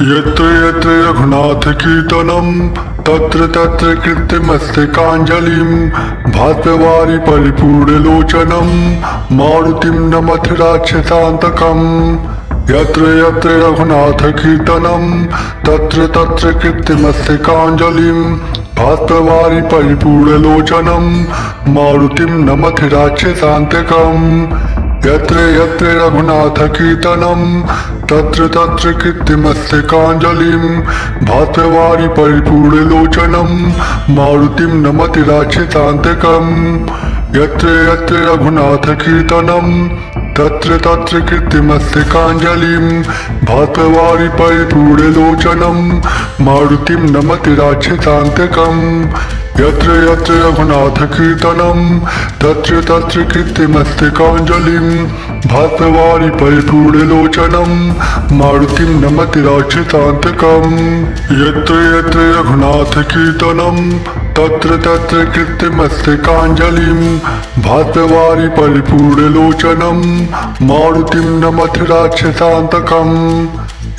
यत्र यत्र रघुनाथकीर्तनं तत्र तत्र कृत्यमस्तकाञ्जलिं भास्ववारि परिपूर्णलोचनं मारुतिं नमथ राक्षसान्तकम्। यत्र यत्र रघुनाथकीर्तनं तत्र तत्र कृत्यमस्तकाञ्जलिं भास्ववारि परिपूर्णलोचनं मारुतिं नमथ राक्षसान्तकम्। यत्र यत्र रघुनाथकीर्तनं तत्र तत्र कृत्यमस्तकाञ्जलिं भास्ववारि परिपूर्णलोचनं मारुतिं नमति राक्षसान्तकम्। यत्र यत्र रघुनाथकीर्तनं तत्र तत्र कृत्यमस्तकाञ्जलिं भास्ववारि परिपूर्णलोचनं मारुतिं नमति राक्षसान्तकम्। यत्र यत्र रघुनाथकीर्तनं तत्र तत्र कृत्यमस्तकाञ्जलिं भास्ववारि परिपूर्णलोचनं मारुतिं नमति राक्षसान्तकम्। यत्र यत्र रघुनाथकीर्तनं तत्र तत्र कृत्यमस्तकाञ्जलिं भास्ववारि परिपूर्णलोचनं मारुतिं नमति राक्षसान्तकम्।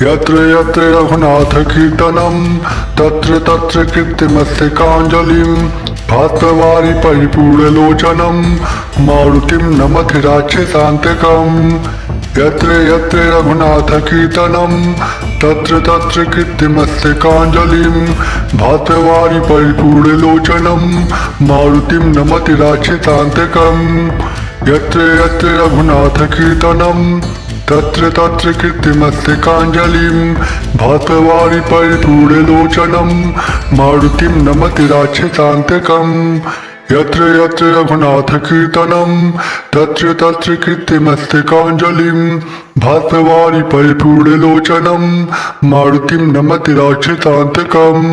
यत्र यत्र रघुनाथकीर्तनं तत्र तत्र कृत्यमस्तकाञ्जलिं भास्ववारि परिपूर्णलोचनं मारुतिं नमति राक्षसान्तकम्। यत्र यत्र रघुनाथकीर्तनं तत्र तत्र कृत्यमस्तकाञ्जलिं भास्ववारि परिपूर्णलोचनं मारुतिं नमति राक्षसान्तकम्। यत्र यत्र रघुनाथकीर्तनं तत्र तत्र कृत्यमस्तकाञ्जलिं भास्ववारि परिपूर्णलोचनं मारुतिं नमति राक्षसान्तकम्। यत्र यत्र रघुनाथकीर्तनं तत्र तत्र कृत्यमस्तकाञ्जलिं भास्ववारि परिपूर्णलोचनं मारुतिं नमति राक्षसान्तकम्।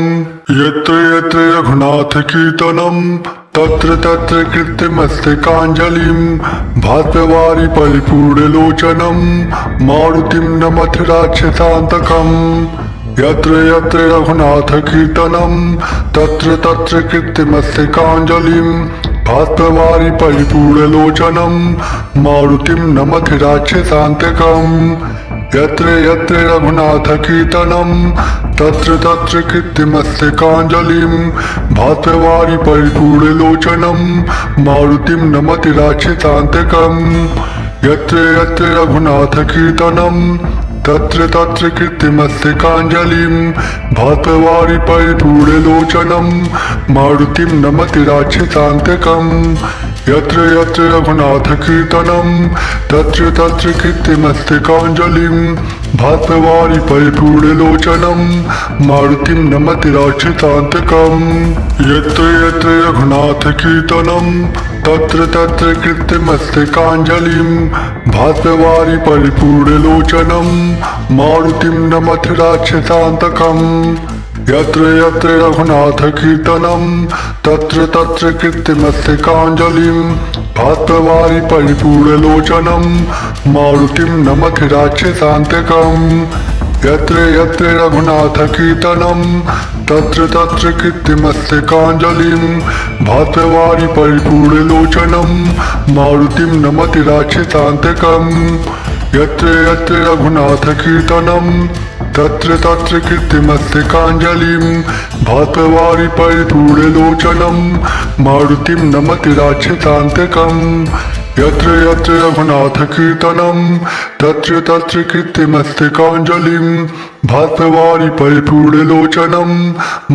यत्र यत्र रघुनाथकीर्तनं तत्र तत्र कृत्यमस्तकाञ्जलिं भास्ववारि परिपूर्णलोचनं मारुतिं नमति राक्षसान्तकम्। यत्र यत्र रघुनाथकीर्तनं तत्र तत्र कृत्यमस्तकाञ्जलिं भास्ववारि परिपूर्णलोचनं मारुतिं नमति राक्षसान्तकम्। यत्र यत्र रघुनाथकीर्तनं तत्र तत्र कृत्यमस्तकाञ्जलिं भास्ववारि परिपूर्णलोचनं मारुतिं नमति राक्षसान्तकम्। यत्र यत्र रघुनाथकीर्तनं तत्र तत्र कृत्यमस्तकाञ्जलिं भास्ववारि परिपूर्णलोचनं मारुतिं नमति राक्षसान्तकम्। यत्र यत्र रघुनाथकीर्तनं तत्र तत्र कृत्यमस्तकाञ्जलिं भास्ववारि परिपूर्णलोचनं मारुतिं नमति राक्षसान्तकम्। यत्र यत्र रघुनाथकीर्तनं तत्र तत्र कृत्यमस्तकाञ्जलिं भास्ववारि परिपूर्णलोचनं मारुतिं नमति राक्षसान्तकम्। यत्र यत्र रघुनाथकीर्तनं तत्र तत्र कृत्यमस्तकाञ्जलिं भास्ववारि परिपूर्णलोचनं मारुतिं नमति राक्षसान्तकम्। यत्र यत्र रघुनाथकीर्तनं तत्र तत्र कृत्यमस्तकाञ्जलिं भास्ववारि परिपूर्णलोचनं मारुतिं नमति राक्षसान्तकम्। यत्र यत्र रघुनाथकीर्तनं तत्र तत्र कृत्यमस्तकाञ्जलिं भास्ववारि परिपूर्णलोचनं मारुतिं नमति राक्षसान्तकम्। यत्र यत्र रघुनाथकीर्तनं तत्र तत्र कृत्यमस्तकाञ्जलिं भास्ववारि परिपूर्णलोचनं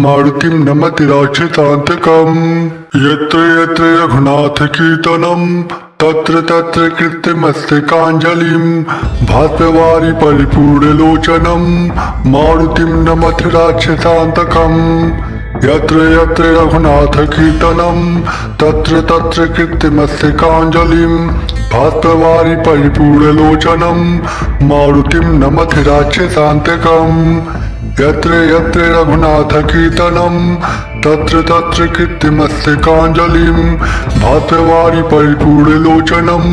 मारुतिं नमति राक्षसान्तकम्। यत्र यत्र रघुनाथकीर्तनं तत्र तत्र कृत्यमस्तकाञ्जलिं भास्ववारि परिपूर्णलोचनं मारुतिं नमति राक्षसान्तकम्। यत्र यत्र रघुनाथकीर्तनं तत्र तत्र कृत्यमस्तकाञ्जलिं भास्ववारि परिपूर्णलोचनं मारुतिं नमति राक्षसान्तकम्। यत्र यत्र रघुनाथकीर्तनं तत्र तत्र कृत्यमस्तकाञ्जलिं भास्ववारि परिपूर्णलोचनं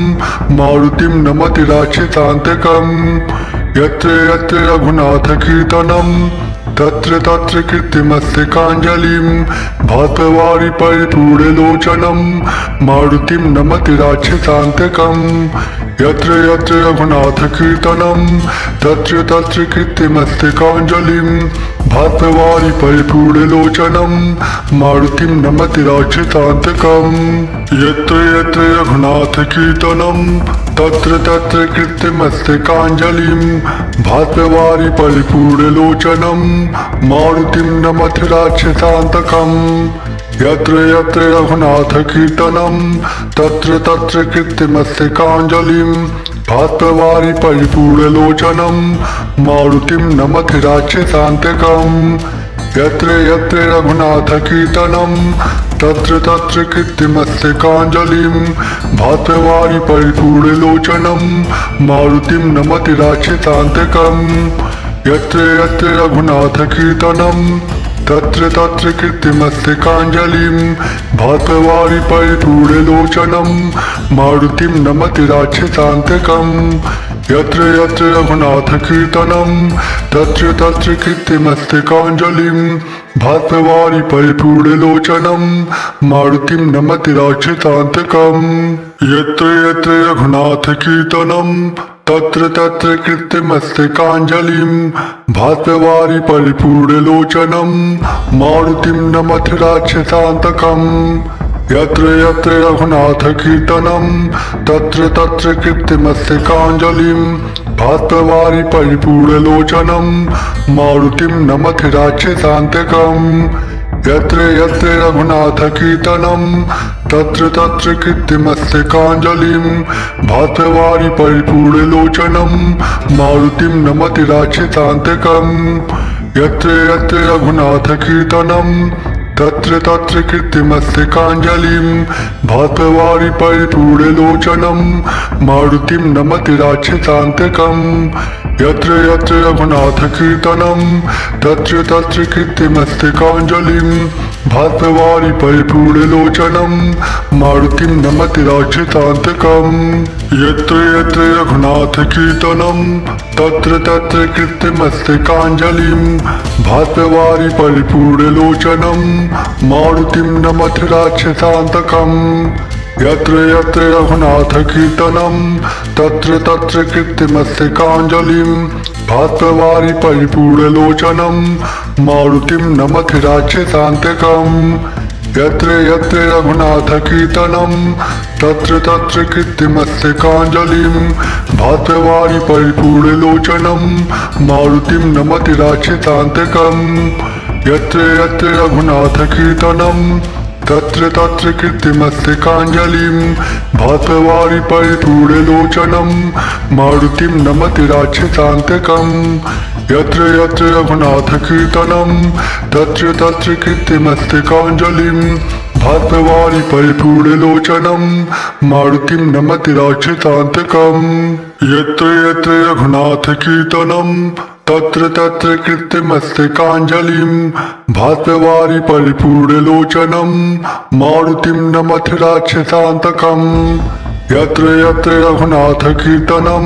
मारुतिं नमति राक्षसान्तकम्। यत्र यत्र रघुनाथकीर्तनं तत्र तत्र कृत्यमस्तकाञ्जलिं भास्ववारि परिपूर्णलोचनं मारुतिं नमति राक्षसान्तकम्। यत्र यत्र रघुनाथकीर्तनं तत्र तत्र कृत्यमस्तकाञ्जलिं भास्वारि परिपूर्णलोचनं मारुतिं नमति राक्षसान्तकम् यत्र यत्र रघुनाथकीर्तनं तत्र तत्र कृत्यमस्तकाञ्जलिं भास्वारि परिपूर्णलोचनं मारुतिं नमति राक्षसान्तकम् यत्र यत्र रघुनाथकीर्तनं तत्र तत्र कृत्यमस्तकाञ्जलिं भास्वारि परिपूर्णलोचनं मारुतिं नमति राक्षसान्तकम् यत्र यत्र रघुनाथकीर्तनं तत्र तत्र कृत्यमस्तकाञ्जलिं भास्वारि परिपूर्णलोचनं मारुतिं नमति राक्षसान्तकम् यत्र यत्र रघुनाथकीर्तनं तत्र तत्र कृत्यमस्तकाञ्जलिं भास्वारि परिपूर्णलोचनं मारुतिं नमति राक्षसान्तकम् यत्र यत्र रघुनाथकीर्तनं तत्र तत्र कृत्यमस्तकाञ्जलिं भास्वारि परिपूर्णलोचनं मारुतिं नमति राक्षसान्तकम् यत्र यत्र रघुनाथकीर्तनं तत्र तत्र कृत्यमस्तकाञ्जलिं भास्वारि परिपूर्णलोचनं मारुतिं नमति राक्षसान्तकम् यत्र यत्र रघुनाथकीर्तनं तत्र तत्र कृत्यमस्तकाञ्जलिं भास्वारि परिपूर्णलोचनं मारुतिं नमति राक्षसान्तकम् यत्र यत्र रघुनाथकीर्तनं तत्र तत्र कृत्यमस्तकाञ्जलिं भास्वारि परिपूर्णलोचनं मारुतिं नमति राक्षसान्तकम् यत्र यत्र रघुनाथकीर्तनं तत्र तत्र कृत्यमस्तकाञ्जलिं भास्वारि परिपूर्णलोचनं मारुतिं नमति राक्षसान्तकम् यत्र यत्र रघुनाथकीर्तनं तत्र तत्र कृत्यमस्तकाञ्जलिं भास्वारि परिपूर्णलोचनं मारुतिं नमति राक्षसान्तकम् यत्र यत्र रघुनाथकीर्तनं तत्र तत्र कृत्यमस्तकाञ्जलिं भास्वारि परिपूर्णलोचनं मारुतिं नमति राक्षसान्तकम् यत्र यत्र रघुनाथकीर्तनं तत्र तत्र कृत्यमस्तकाञ्जलिं भास्वारि परिपूर्णलोचनं मारुतिं नमति राक्षसान्तकम् यत्र यत्र रघुनाथकीर्तनं तत्र तत्र कृत्यमस्तकाञ्जलिं भास्वारि परिपूर्णलोचनं मारुतिं नमति राक्षसान्तकम् यत्र यत्र रघुनाथकीर्तनं तत्र तत्र कृत्यमस्तकाञ्जलिं भास्वारि परिपूर्णलोचनं मारुतिं नमति राक्षसान्तकम् यत्र यत्र रघुनाथकीर्तनं तत्र तत्र कृत्यमस्तकाञ्जलिं भास्वारि परिपूर्णलोचनं मारुतिं नमति राक्षसान्तकम् यत्र यत्र रघुनाथकीर्तनं तत्र तत्र कृत्यमस्तकाञ्जलिं भास्वारि परिपूर्णलोचनं मारुतिं नमति राक्षसान्तकम् यत्र यत्र रघुनाथकीर्तनं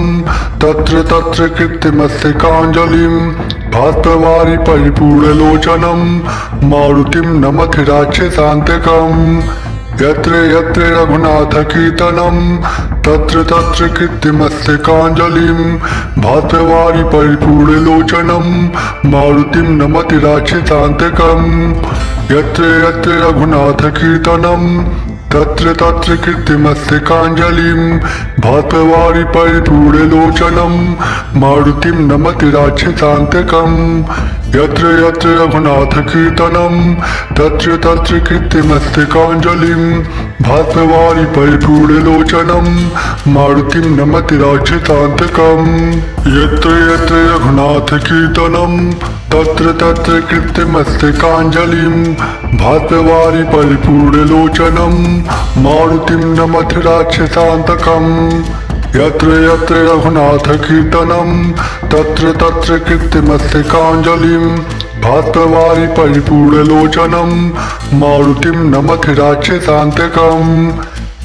तत्र तत्र कृत्यमस्तकाञ्जलिं भास्वारि परिपूर्णलोचनं मारुतिं नमति राक्षसान्तकम् यत्र यत्र रघुनाथकीर्तनं तत्र तत्र कृत्यमस्तकाञ्जलिं भास्वारि परिपूर्णलोचनं मारुतिं नमति राक्षसान्तकम् यत्र यत्र रघुनाथकीर्तनं तत्र तत्र कृत्यमस्तकाञ्जलिं भास्वारि परिपूर्णलोचनं मारुतिं नमति राक्षसान्तकम् यत्र यत्र रघुनाथकीर्तनं तत्र तत्र कृत्यमस्तकाञ्जलिं भास्वारि परिपूर्णलोचनं मारुतिं नमति राक्षसान्तकम् यत्र यत्र रघुनाथकीर्तनं तत्र तत्र कृत्यमस्तकाञ्जलिं भास्वारि परिपूर्णलोचनं मारुतिं नमति राक्षसान्तकम् यत्र यत्र रघुनाथकीर्तनं तत्र तत्र कृत्यमस्तकाञ्जलिं भास्वारि परिपूर्णलोचनं मारुतिं नमति राक्षसान्तकम्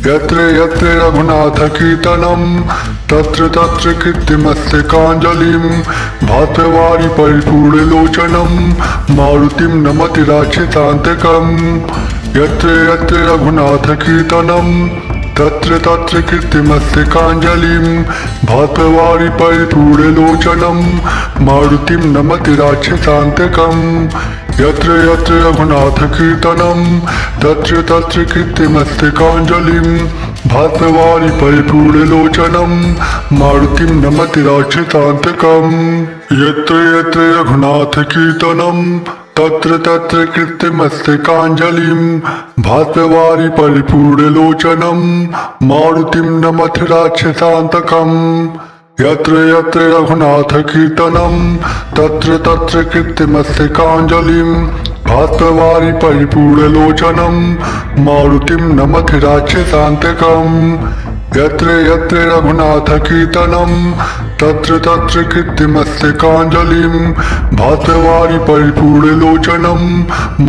यत्र यत्र रघुनाथकीर्तनं तत्र तत्र कृत्यमस्तकाञ्जलिं भास्वारि परिपूर्णलोचनं मारुतिं नमति राक्षसान्तकम् यत्र यत्र रघुनाथकीर्तनं तत्र तत्र कीर्तिमस्तकाञ्जलिं भास्ववारि परिपूर्णलोचनं मारुतिं नमति राक्षसान्तकम् यत्र यत्र रघुनाथकीर्तनं तत्र तत्र कीर्तिमस्तकाञ्जलिं भास्ववारि परिपूर्णलोचनं मारुतिं नमति राक्षसान्तकम् यत्र यत्र रघुनाथकीर्तनं तत्र तत्र कीर्तिमस्तकाञ्जलिं भास्ववारि परिपूर्णलोचनं मारुतिं नमति राक्षसान्तकम् यत्र यत्र रघुनाथकीर्तनं तत्र तत्र कीर्तिमस्तकाञ्जलिं भास्ववारि परिपूर्णलोचनं मारुतिं नमति राक्षसान्तकम् यत्र यत्र रघुनाथकीर्तनं तत्र तत्र कीर्तिमस्तकाञ्जलिं भास्ववारि परिपूर्णलोचनं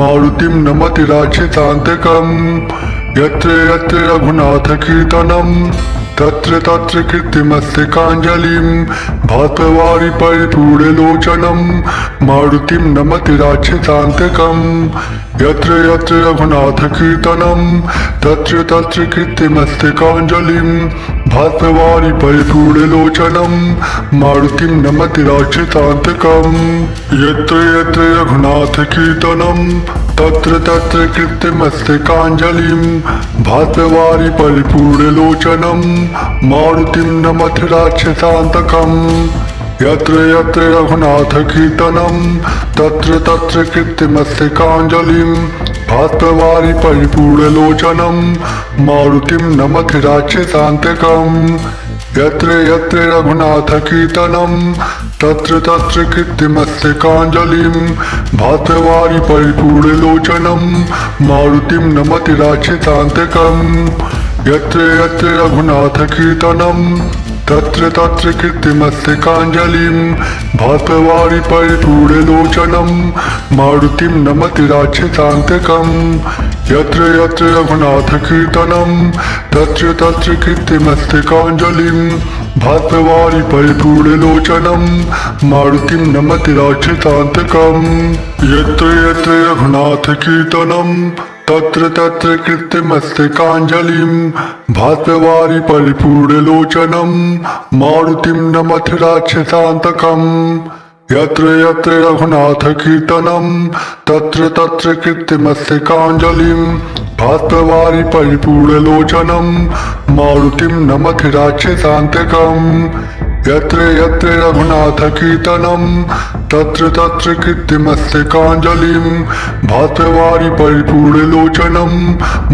मारुतिं नमति राक्षसान्तकम् यत्र यत्र रघुनाथकीर्तनं तत्र तत्र कीर्तिमस्तकाञ्जलिं भास्ववारि परिपूर्णलोचनं मारुतिं नमति राक्षसान्तकम् यत्र यत्र रघुनाथकीर्तनं तत्र तत्र कीर्तिमस्तकाञ्जलिं भास्ववारि परिपूर्णलोचनं मारुतिं नमति राक्षसान्तकम् यत्र यत्र रघुनाथकीर्तनं तत्र तत्र कीर्तिमस्तकाञ्जलिं भास्ववारि परिपूर्णलोचनं मारुतिं नमति राक्षसान्तकम् यत्र यत्र रघुनाथकीर्तनं तत्र तत्र कीर्तिमस्तकाञ्जलिं भास्ववारि परिपूर्णलोचनं मारुतिं नमति राक्षसान्तकम् यत्र यत्र रघुनाथकीर्तनं तत्र तत्र कीर्तिमस्तकाञ्जलिं भास्ववारि परिपूर्णलोचनं मारुतिं नमति राक्षसान्तकम् यत्र यत्र रघुनाथकीर्तनं तत्र तत्र कीर्तिमस्तकाञ्जलिं भास्ववारि परिपूर्णलोचनं मारुतिं नमति राक्षसान्तकम् यत्र यत्र रघुनाथकीर्तनं तत्र तत्र कीर्तिमस्तकाञ्जलिं भास्ववारि परिपूर्णलोचनं मारुतिं नमति राक्षसान्तकम् यत्र यत्र रघुनाथकीर्तनं तत्र तत्र कीर्तिमस्तकाञ्जलिं भास्ववारि परिपूर्णलोचनं मारुतिं नमति राक्षसान्तकम् यत्र यत्र रघुनाथकीर्तनं तत्र तत्र कीर्तिमस्तकाञ्जलिं भास्ववारि परिपूर्णलोचनं मारुतिं नमति राक्षसान्तकम् यत्र यत्र रघुनाथकीर्तनं तत्र तत्र कीर्तिमस्तकाञ्जलिं भास्ववारि परिपूर्णलोचनं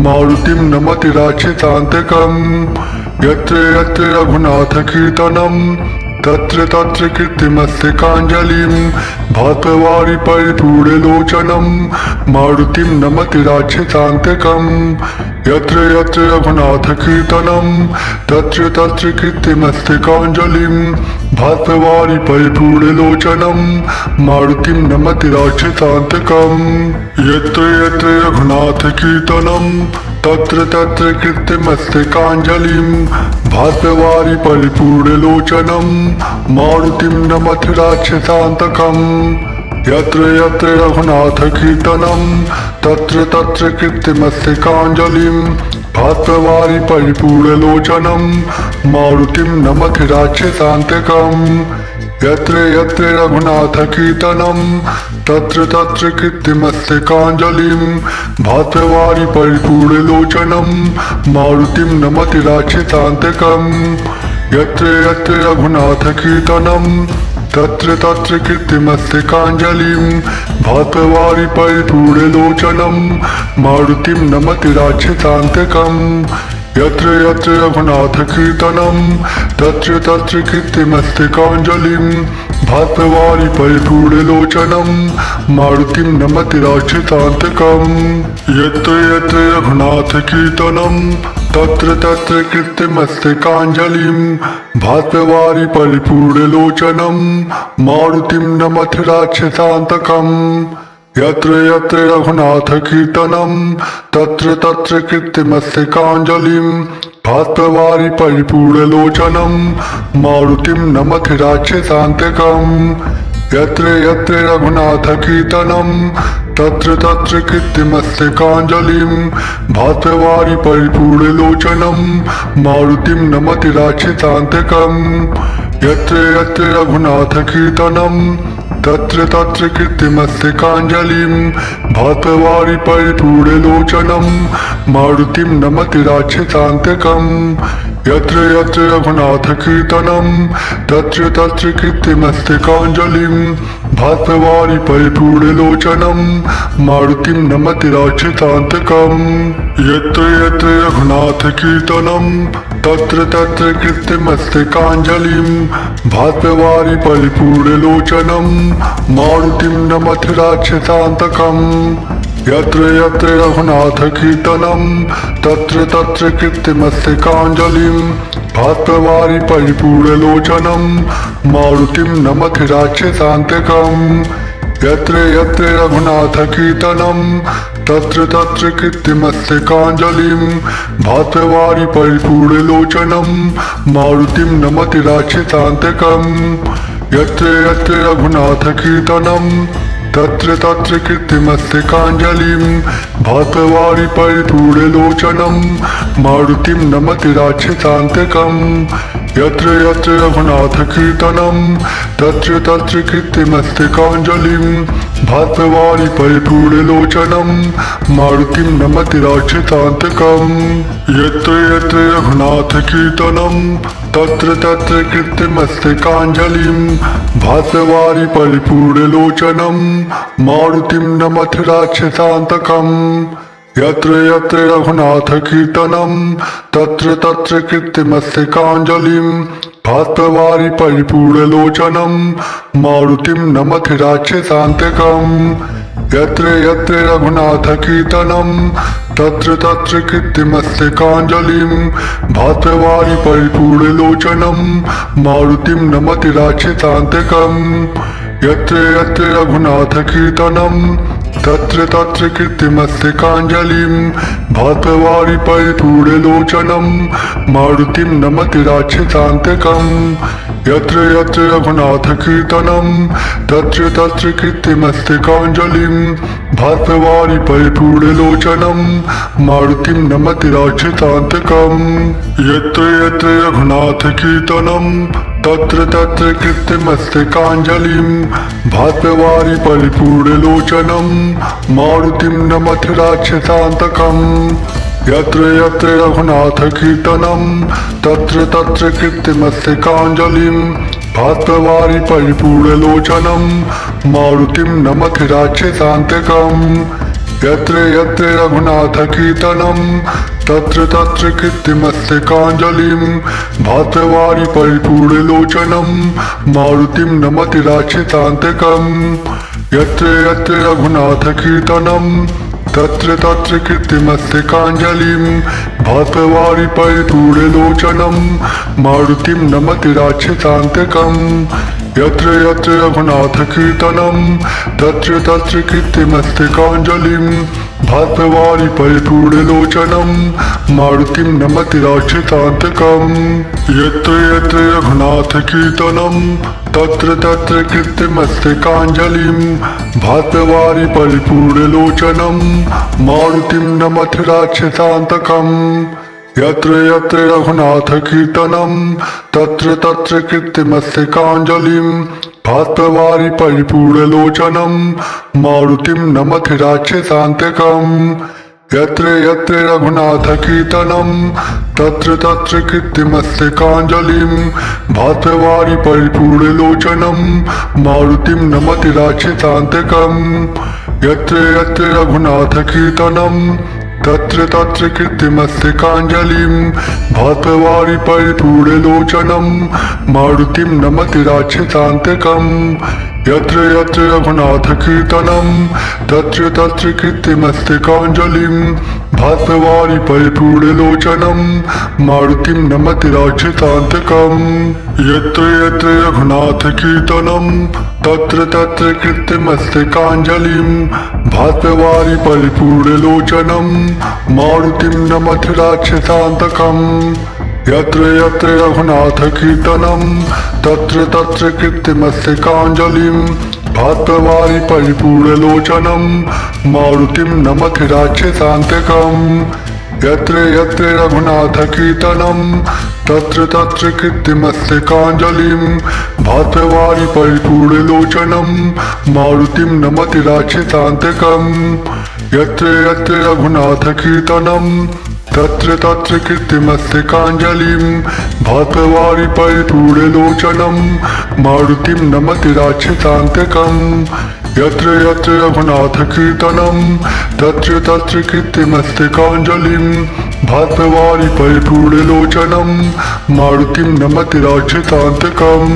मारुतिं नमति राक्षसान्तकम् यत्र यत्र रघुनाथकीर्तनं तत्र तत्र कीर्तिमस्तकाञ्जलिं भास्ववारि परिपूर्णलोचनं मारुतिं नमति राक्षसान्तकम् यत्र यत्र रघुनाथकीर्तनं तत्र तत्र कीर्तिमस्तकाञ्जलिं भास्ववारि परिपूर्णलोचनं मारुतिं नमति राक्षसान्तकम् यत्र यत्र रघुनाथकीर्तनं तत्र तत्र कीर्तिमस्तकाञ्जलिं भास्ववारि परिपूर्णलोचनं मारुतिं नमति राक्षसान्तकम् यत्र यत्र रघुनाथकीर्तनं तत्र तत्र कीर्तिमस्तकाञ्जलिं भास्ववारि परिपूर्णलोचनं मारुतिं नमति राक्षसान्तकम् यत्र यत्र रघुनाथकीर्तनं तत्र तत्र कीर्तिमस्तकाञ्जलिं भास्ववारि परिपूर्णलोचनं मारुतिं नमति राक्षसान्तकम् यत्र यत्र रघुनाथकीर्तनं तत्र तत्र कीर्तिमस्तकाञ्जलिं भास्ववारि परिपूर्णलोचनं मारुतिं नमति राक्षसान्तकम् यत्र यत्र रघुनाथकीर्तनं तत्र तत्र कीर्तिमस्तकाञ्जलिं भास्ववारि परिपूर्णलोचनं मारुतिं नमति राक्षसान्तकम् यत्र यत्र रघुनाथकीर्तनं तत्र तत्र कीर्तिमस्तकाञ्जलिं भास्ववारि परिपूर्णलोचनं मारुतिं नमति राक्षसान्तकम् यत्र यत्र रघुनाथकीर्तनं तत्र तत्र कीर्तिमस्तकाञ्जलिं भास्ववारि परिपूर्णलोचनं मारुतिं नमति राक्षसान्तकम् यत्र यत्र रघुनाथकीर्तनं तत्र तत्र कृत्यमस्तकाञ्जलिं भास्ववारि परिपूर्णलोचनं मारुतिं नमति राक्षसान्तकम् यत्र यत्र रघुनाथकीर्तनं तत्र तत्र कृत्यमस्तकाञ्जलिं भास्ववारि परिपूर्णलोचनं मारुतिं नमति राक्षसान्तकम् यत्र यत्र रघुनाथकीर्तनं तत्र तत्र कृत्यमस्तकाञ्जलिं भास्ववारि परिपूर्णलोचनं मारुतिं नमति राक्षसान्तकम् यत्र यत्र रघुनाथकीर्तनं तत्र तत्र कृत्यमस्तकाञ्जलिं भास्ववारि परिपूर्णलोचनं मारुतिं नमति राक्षसान्तकम् यत्र यत्र रघुनाथकीर्तनं तत्र तत्र कृत्यमस्तकाञ्जलिं भास्ववारि परिपूर्णलोचनं मारुतिं नमति राक्षसान्तकम् यत्र यत्र रघुनाथकीर्तनं तत्र तत्र कृत्यमस्तकाञ्जलिं भास्ववारि परिपूर्णलोचनं मारुतिं नमति राक्षसान्तकम् यत्र यत्र रघुनाथकीर्तनं तत्र तत्र कृत्यमस्तकाञ्जलिं भास्ववारि परिपूर्णलोचनं मारुतिं नमति राक्षसान्तकम् यत्र यत्र रघुनाथकीर्तनं तत्र तत्र कृत्यमस्तकाञ्जलिं भास्ववारि परिपूर्णलोचनं मारुतिं नमति राक्षसान्तकम् यत्र यत्र रघुनाथकीर्तनं तत्र तत्र कृत्यमस्तकाञ्जलिं भास्ववारि परिपूर्णलोचनं मारुतिं नमति राक्षसान्तकम् यत्र यत्र रघुनाथकीर्तनं तत्र तत्र कृत्यमस्तकाञ्जलिं भास्ववारि परिपूर्णलोचनं मारुतिं नमति राक्षसान्तकम् यत्र यत्र रघुनाथकीर्तनं तत्र तत्र कृत्यमस्तकाञ्जलिं भास्ववारि परिपूर्णलोचनं मारुतिं नमति राक्षसान्तकम् यत्र यत्र रघुनाथकीर्तनं तत्र तत्र कृत्यमस्तकाञ्जलिं भास्ववारि परिपूर्णलोचनं मारुतिं नमति राक्षसान्तकम् यत्र यत्र रघुनाथकीर्तनं तत्र तत्र कृत्यमस्तकाञ्जलिं भास्ववारि परिपूर्णलोचनं मारुतिं नमति राक्षसान्तकम् यत्र यत्र रघुनाथकीर्तनं तत्र तत्र कृत्यमस्तकाञ्जलिं भास्ववारि परिपूर्णलोचनं मारुतिं नमति राक्षसान्तकम् यत्र यत्र रघुनाथकीर्तनं तत्र तत्र कृत्यमस्तकाञ्जलिं भास्ववारि परिपूर्णलोचनं मारुतिं नमति राक्षसान्तकम् यत्र यत्र रघुनाथकीर्तनं तत्र तत्र कृत्यमस्तकाञ्जलिं भास्ववारि परिपूर्णलोचनं मारुतिं नमति राक्षसान्तकम् यत्र यत्र रघुनाथकीर्तनं तत्र तत्र कृत्यमस्तकाञ्जलिं भास्ववारि परिपूर्णलोचनं मारुतिं नमति राक्षसान्तकम् यत्र यत्र रघुनाथकीर्तनं तत्र तत्र कृत्यमस्तकाञ्जलिं भास्ववारि परिपूर्णलोचनं मारुतिं नमति राक्षसान्तकम् यत्र यत्र रघुनाथकीर्तनं तत्र तत्र कृत्यमस्तकाञ्जलिं भास्ववारि परिपूर्णलोचनं मारुतिं नमति राक्षसान्तकम् यत्र यत्र रघुनाथकीर्तनं तत्र तत्र कृत्यमस्तकाञ्जलिं भास्ववारि परिपूर्णलोचनं मारुतिं नमति राक्षसान्तकम् यत्र यत्र रघुनाथकीर्तनं तत्र तत्र कृत्यमस्तकाञ्जलिं भास्ववारि परिपूर्णलोचनं मारुतिं नमति राक्षसान्तकम् यत्र यत्र रघुनाथकीर्तनं तत्र तत्र कृत्यमस्तकाञ्जलिं भास्ववारि परिपूर्णलोचनं मारुतिं नमति राक्षसान्तकम् यत्र यत्र रघुनाथकीर्तनं तत्र तत्र कृत्यमस्तकाञ्जलिं भास्ववारि परिपूर्णलोचनं मारुतिं नमति राक्षसान्तकम् यत्र यत्र रघुनाथकीर्तनं तत्र तत्र कृत्यमस्तकाञ्जलिं भास्ववारि परिपूर्णलोचनं मारुतिं नमति राक्षसान्तकम् यत्र यत्र रघुनाथकीर्तनं तत्र तत्र कृत्यमस्तकाञ्जलिं भास्करवारि परिपूर्णलोचनं मारुतिं नमथ राक्षसान्तकम् यत्र यत्र रघुनाथकीर्तनं तत्र तत्र कृत्यमस्तकाञ्जलिं भास्करवारि परिपूर्णलोचनं मारुतिं नमथ राक्षसान्तकम् यत्र यत्र रघुनाथकीर्तनं तत्र तत्र कृत्यमस्तकाञ्जलिं भास्करवारि परिपूर्णलोचनं मारुतिं नमत राक्षसान्तकम् यत्र यत्र रघुनाथकीर्तनं तत्र तत्र कृत्यमस्तकाञ्जलिं भास्करवारि परिपूर्णलोचनं मारुतिं नमत राक्षसान्तकम्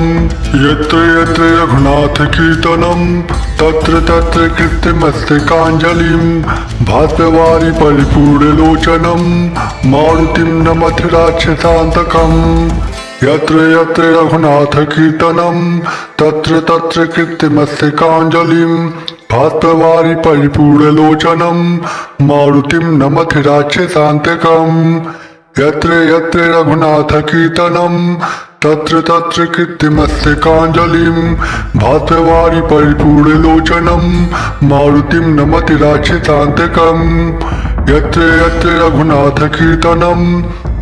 यत्र यत्र रघुनाथकीर्तनं तत्र तत्र कृत्यमस्तकाञ्जलिं भास्करवारि परिपूर्णलोचनं मारुतिं नमथ राक्षसान्तकम् यत्र यत्र रघुनाथकीर्तनं तत्र तत्र कृत्यमस्तकाञ्जलिं भास्करवारि परिपूर्णलोचनं मारुतिं नमथ राक्षसान्तकम् यत्र यत्र रघुनाथकीर्तनं तत्र तत्र कृत्यमस्तकाञ्जलिं भास्करवारि परिपूर्णलोचनं मारुतिं नमथ राक्षसान्तकम् यत्र यत्र रघुनाथकीर्तनं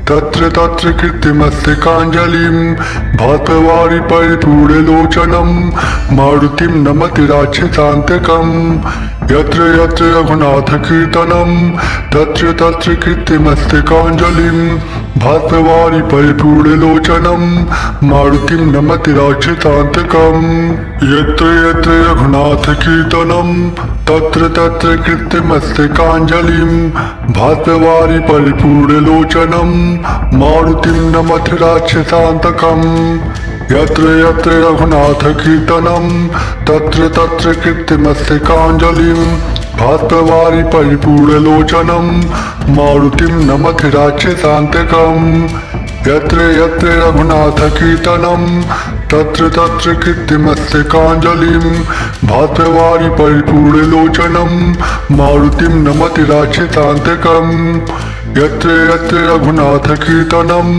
तत्र तत्र कृत्यमस्तकाञ्जलिं भास्करवारि परिपूर्णलोचनं मारुतिं नमत राक्षसान्तकम् यत्र यत्र रघुनाथकीर्तनं तत्र तत्र कृत्यमस्तकाञ्जलिं भास्करवारि परिपूर्णलोचनं मारुतिं नमत राक्षसान्तकम् यत्र यत्र रघुनाथकीर्तनं तत्र तत्र कृत्यमस्तकाञ्जलिं भास्करवारि परिपूर्णलोचनं मारुतिं नमथ राक्षसान्तकम् यत्र यत्र रघुनाथकीर्तनं तत्र तत्र कृत्यमस्तकाञ्जलिं भास्करवारि परिपूर्णलोचनं मारुतिं नमथ राक्षसान्तकम् यत्र यत्र रघुनाथकीर्तनं तत्र तत्र कृत्यमस्तकाञ्जलिं भास्करवारि परिपूर्णलोचनं मारुतिं नमत राक्षसान्तकम् यत्र यत्र रघुनाथकीर्तनं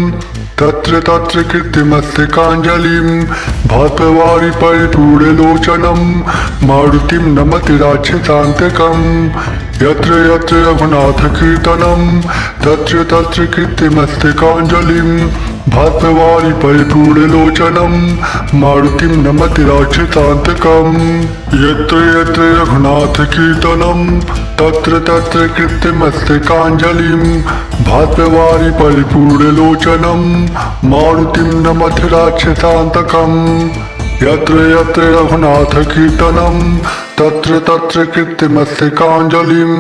तत्र तत्र कृत्यमस्तकाञ्जलिं भास्करवारि परिपूर्णलोचनं मारुतिं नमत राक्षसान्तकम् यत्र यत्र रघुनाथकीर्तनं तत्र तत्र कृत्यमस्तकाञ्जलिं भास्करवारि परिपूर्णलोचनं मारुतिं नमत राक्षसान्तकम् यत्र यत्र रघुनाथकीर्तनं तत्र तत्र कृत्यमस्तकाञ्जलिं भास्करवारि परिपूर्णलोचनं मारुतिं नमथ राक्षसान्तकम् यत्र यत्र रघुनाथकीर्तनं तत्र तत्र कृत्यमस्तकाञ्जलिं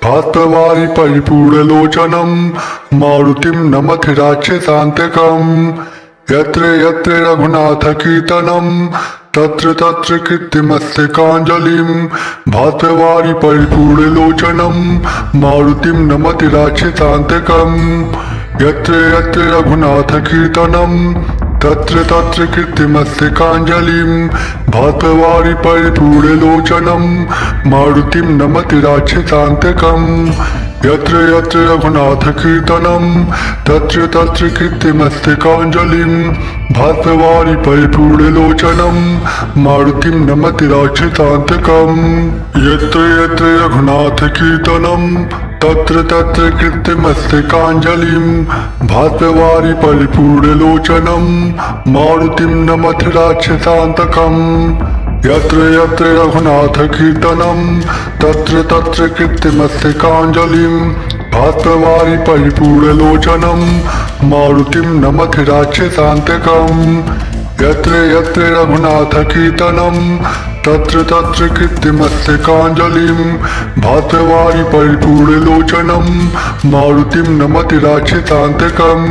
भास्करवारि परिपूर्णलोचनं मारुतिं नमथ राक्षसान्तकम् यत्र यत्र रघुनाथकीर्तनं तत्र तत्र कृत्यमस्तकाञ्जलिं भास्करवारि परिपूर्णलोचनं मारुतिं नमत राक्षसान्तकम् यत्र यत्र रघुनाथकीर्तनं तत्र तत्र कृत्यमस्तकाञ्जलिं भास्करवारि परिपूर्णलोचनं मारुतिं नमत राक्षसान्तकम् यत्र यत्र रघुनाथकीर्तनं तत्र तत्र कृत्यमस्तकाञ्जलिं भास्करवारि परिपूर्णलोचनं मारुतिं नमत राक्षसान्तकम् यत्र यत्र रघुनाथकीर्तनं तत्र तत्र कृत्यमस्तकाञ्जलिं भास्करवारि परिपूर्णलोचनं मारुतिं नमथ राक्षसान्तकम् यत्र यत्र रघुनाथकीर्तनं तत्र तत्र कृत्यमस्तकाञ्जलिं भास्करवारि परिपूर्णलोचनं मारुतिं नमथ राक्षसान्तकम् यत्र यत्र रघुनाथकीर्तनं तत्र तत्र कृत्यमस्तकाञ्जलिं भास्करवारि परिपूर्णलोचनं मारुतिं नमत राक्षसान्तकम्